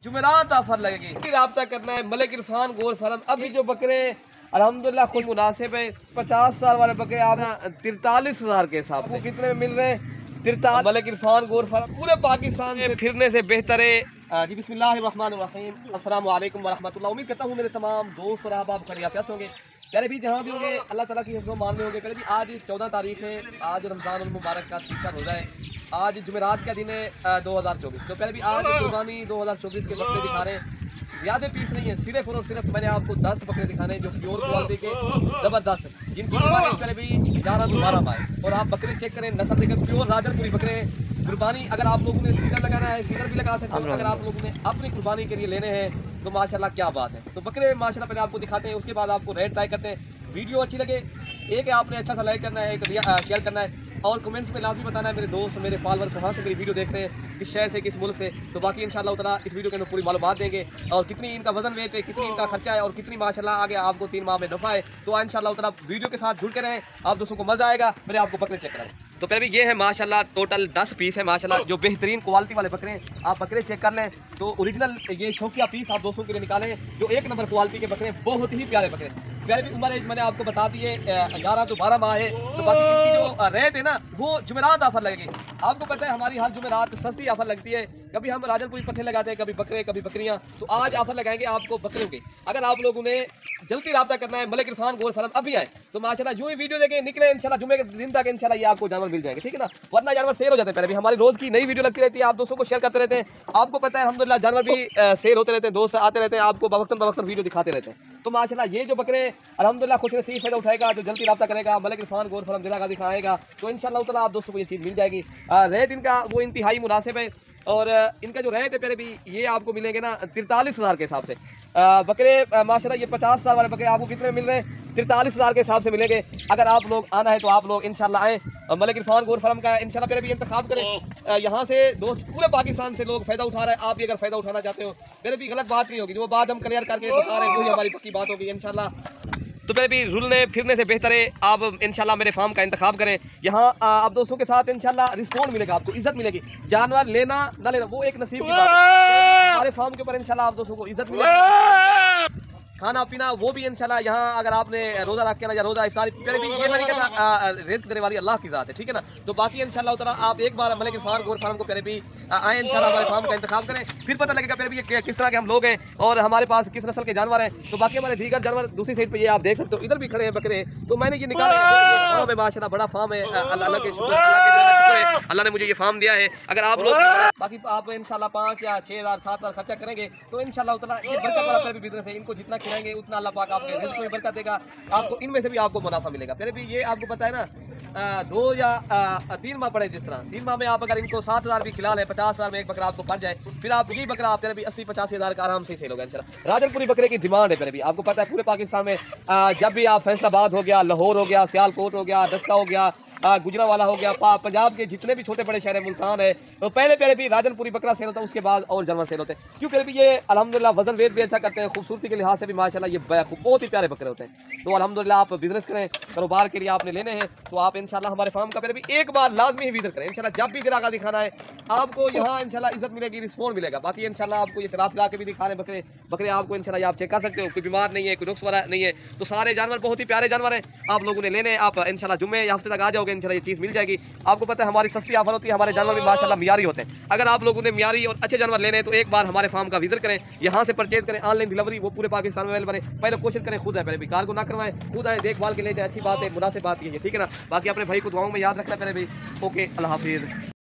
जुमेरात offer लगेगी। राब्ता करना है मलिक इरफान गोर फार्म। अभी जो बकरे अल्हम्दुलिल्लाह खुश मुनासिब है। 50 साल वाले बकरे आप 43,000 के हिसाब से कितने में मिल रहे हैं? 43। मलिक इरफान गोर फार्म पूरे पाकिस्तान में फिरने से बेहतर है। जी बिस्मिल्लाहिर्रहमानिर्रहीम, अस्सलाम वालेकुम वरहमतुल्लाह। उम्मीद करता हूँ मेरे तमाम दोस्त और अहबाब खैरियत से होंगे। पहले भी जहाँ भी होंगे अल्लाह ताला की हिफ्ज़ मान में होंगे। पहले भी आज 14 तारीख है, आज रमज़ान मुबारक का तीसरा रोज़ा है। आज जुमेरात का दिन है 2024। तो पहले भी आज कुर्बानी 2024 के बकरे दिखा रहे हैं। ज़्यादा पीस नहीं है, सिर्फ और सिर्फ मैंने आपको 10 बकरे दिखाने हैं जो प्योर क्वालिटी के ज़बरदस्त, जिनकी कुर्बानी पहले भी 11-12 माह है। और आप बकरे चेक करें, नस्ल देखकर प्योर राजनपुरी बकरे कुर्बानी। अगर आप लोगों ने सीजन लगाना है सीजन भी लगा सकते हो। अगर आप लोगों ने अपनी कुर्बानी के लिए लेने हैं तो माशाल्लाह क्या बात है। तो बकरे माशाल्लाह पहले आपको दिखाते हैं, उसके बाद आपको रेट तय करते हैं। वीडियो अच्छी लगे एक है आपने अच्छा सा लाइक करना है, एक शेयर करना है और कमेंट्स में लाजमी बताना है मेरे दोस्त मेरे फॉलोअर कहाँ से मेरी वीडियो देख रहे हैं, किस शहर से किस मुल्क से। तो बाकी इंशाल्लाह ताला इस वीडियो के अंदर पूरी मालूमात देंगे और कितनी इनका वजन वेट है, कितनी इनका खर्चा है और कितनी माशाल्लाह आगे आपको 3 माह में नफा है। तो इंशाल्लाह ताला वीडियो के साथ जुड़ के रहें, आप दोस्तों को मज़ा आएगा। मेरे आपको बकरे चेक कराएं। तो पहले भी ये है माशाल्लाह टोटल 10 पीस है माशाल्लाह, जो बेहतरीन क्वालिटी वाले बकरे हैं। आप बकरे चेक कर लें तो ओरिजिनल ये शौकिया पीस आप दोस्तों के लिए निकालें, जो 1 नंबर क्वालिटी के बकरे बहुत ही प्यारे बकरे। पहले भी उम्र एज मैंने आपको बता दी है 11-12 माह है। तो बाकी इनकी जो रेट है ना वो जुमेरात ऑफर लगेगी। आपको पता है हमारी हर जुमेरात सस्ती ऑफर लगती है। कभी हम राजनपुरी पट्टे लगाते हैं, कभी बकरे कभी बकरियां। तो आज ऑफर लगाएंगे आपको बकरियों के। अगर आप लोगों ने जल्दी रब्ता करना है मलिक इरफान गोर फार्म अभी आए तो माशाल्लाह यूं ही वीडियो देखें निकले इंशाल्लाह जुमे के दिन तक इंशाल्लाह ये आपको जानवर मिल जाएंगे, ठीक है ना। वरना जानवर सेल हो जाते हैं। पहले भी हमारी रोज की नई वीडियो लगती रहती है, आप दोस्तों को शेयर करते रहते हैं। आपको पता है अल्हम्दुलिल्लाह जानवर भी सेल होते रहते हैं, दोस्त आते रहते हैं, आपको बवक्तन वीडियो दिखाते रहते हैं। तो माशाल्लाह ये जो बकरे अल्हम्दुलिल्लाह खुश नसीब फायदा उठाएगा, जो जल्दी रब्ता करेगा मलिक इरफान गोर फार्म जिला गाजी दिखाएगा तो इंशाल्लाह ताला आप दोस्तों को ये चीज़ मिल जाएगी। रेट इनका वो इंतहाई मुनासिब है और इनका जो रेट है पहले भी ये आपको मिलेंगे ना 43,000 के हिसाब से। बकरे माशाल्लाह ये 50 साल वाले बकरे आपको कितने मिल रहे हैं? 43,000 के हिसाब से मिलेंगे। अगर आप लोग आना है तो आप लोग इंशाल्लाह आएँ मलिक इरफान गोर फार्म का इंशाल्लाह पहले भी इंतखाब करें। यहाँ से दोस्त पूरे पाकिस्तान से लोग फ़ायदा उठा रहे हैं। आप भी अगर फ़ायदा उठाना चाहते हो पहले भी गलत बात नहीं होगी, जो बात हम क्लियर करके दिखा रहे हैं वही हमारी पक्की बात होगी इंशाल्लाह। तो पहले भी रुलने फिरने से बेहतर है आप इंशाल्लाह मेरे फार्म का इंतखाब करें। यहाँ आप दोस्तों के साथ इंशाल्लाह रिस्पॉन्ड मिलेगा, आपको इज्जत मिलेगी। जानवर लेना ना लेना वो एक नसीब की बात है। हमारे फार्म के ऊपर इंशाल्लाह आप दोस्तों को इज्जत मिलेगी। खाना पीना वो भी इंशाल्लाह यहाँ अगर आपने रोज़ा रख के ना या रोज़ा इफ्तारी पहले भी ये मैं नहीं कहता, रिज़्क़ देने वाली अल्लाह की ज़ात है, ठीक है ना। तो बाकी इंशाल्लाह ताला आप एक बार मलिक इरफान गोर फार्म को पहले भी आए इंशाल्लाह हमारे फार्म का इंतखाब करें, फिर पता लगेगा पहले भी ये किस तरह के हम लोग हैं और हमारे पास किस नस्ल के जानवर हैं। तो बाकी हमारे दीगर जानवर दूसरी साइड पर ये आप देख सकते हो, इधर भी खड़े हैं बकरे। तो मैंने ये निकाले फार्म है माशाल्लाह, बड़ा फार्म है। अल्लाह के शुक्र है अल्लाह ने मुझे ये फार्म दिया है। अगर आप लोग बाकी आप इंशाल्लाह 5 या 6,000 7,000 खर्चा करेंगे तो इंशाल्लाह ताला ये बरकत वाला पहले भी बिजनेस है। इनको जितना खिलाएंगे उतना अल्लाह पाक आपके रिज़्क़ में बरकत देगा, आपको इनमें से भी आपको मुनाफा मिलेगा। पहले भी ये आपको पता है ना 2 या 3 माह पड़े, जिस तरह 3 माह में आप अगर इनको 7,000 भी खिला लें, 50,000 में एक बकरा आपको पड़ जाए, फिर आप यही बकरा आप पहले भी 80-85 हज़ार का आराम से सेल होगा इंशाल्लाह। राजनपुरी बकरे की डिमांड है पहले भी आपको पता है पूरे पाकिस्तान में। जब भी आप फैसलाबाद हो गया, लाहौर हो गया, सियालकोट हो गया, दस्ता हो गया, गुजरावाला हो गया, पंजाब के जितने भी छोटे बड़े शहर है, मुल्तान है, तो पहले भी राजनपुरी बकरा सेल होता है, उसके बाद और जानवर सेल होते हैं। क्यों पहले भी ये अल्हम्दुलिल्लाह वजन वेट भी अच्छा करते हैं, खूबसूरती के लिहाज से भी माशाल्लाह ये बहुत ही प्यारे बकरे होते हैं। तो अल्हम्दुलिल्लाह आप बिजनेस करें, कारोबार के लिए आपने लेने हैं तो आप इंशाल्लाह हमारे फार्म का पहले भी एक बार लाजमी ही विजिट करें इंशाल्लाह। जब भी जिला दिखाना है आपको यहाँ इंशाल्लाह इज्जत मिलेगी, रिस्पॉन्ड मिलेगा। बाकी इंशाल्लाह आपको ये चला फिरा के भी दिखा रहे बकरे आपको इंशाल्लाह आप चेक कर सकते हो, कोई बीमार नहीं है, कोई नुक्स वाला नहीं है। तो सारे जानवर बहुत ही प्यारे जानवर हैं, आप लोगों ने लेने आप इंशाल्लाह जुम्मे या हफ्ते तक आ जाओगे इंशाल्लाह ये चीज़ मिल जाएगी। आपको पता है हमारी सस्ती ऑफर होती है, हमारे जानवर भी माशाल्लाह मियारी होते हैं। अगर आप लोगों ने मियारी और अच्छे जानवर लेने हैं तो एक बार हमारे फार्म का विजिट करें, यहाँ से परचेज करें। ऑनलाइन डिलीवरी वो पूरे पाकिस्तान में अवेलेबल है। पहले कोशिश करें खुद है, पहले भी कार को ना करवाएं, खुद आए देखभाल के ले जाए, अच्छी बात है, मुनासिब बात ये है, ठीक है ना। बाकी अपने भाई को दुआओं में याद रखना पहले भी। ओके, अल्लाह हाफिज़।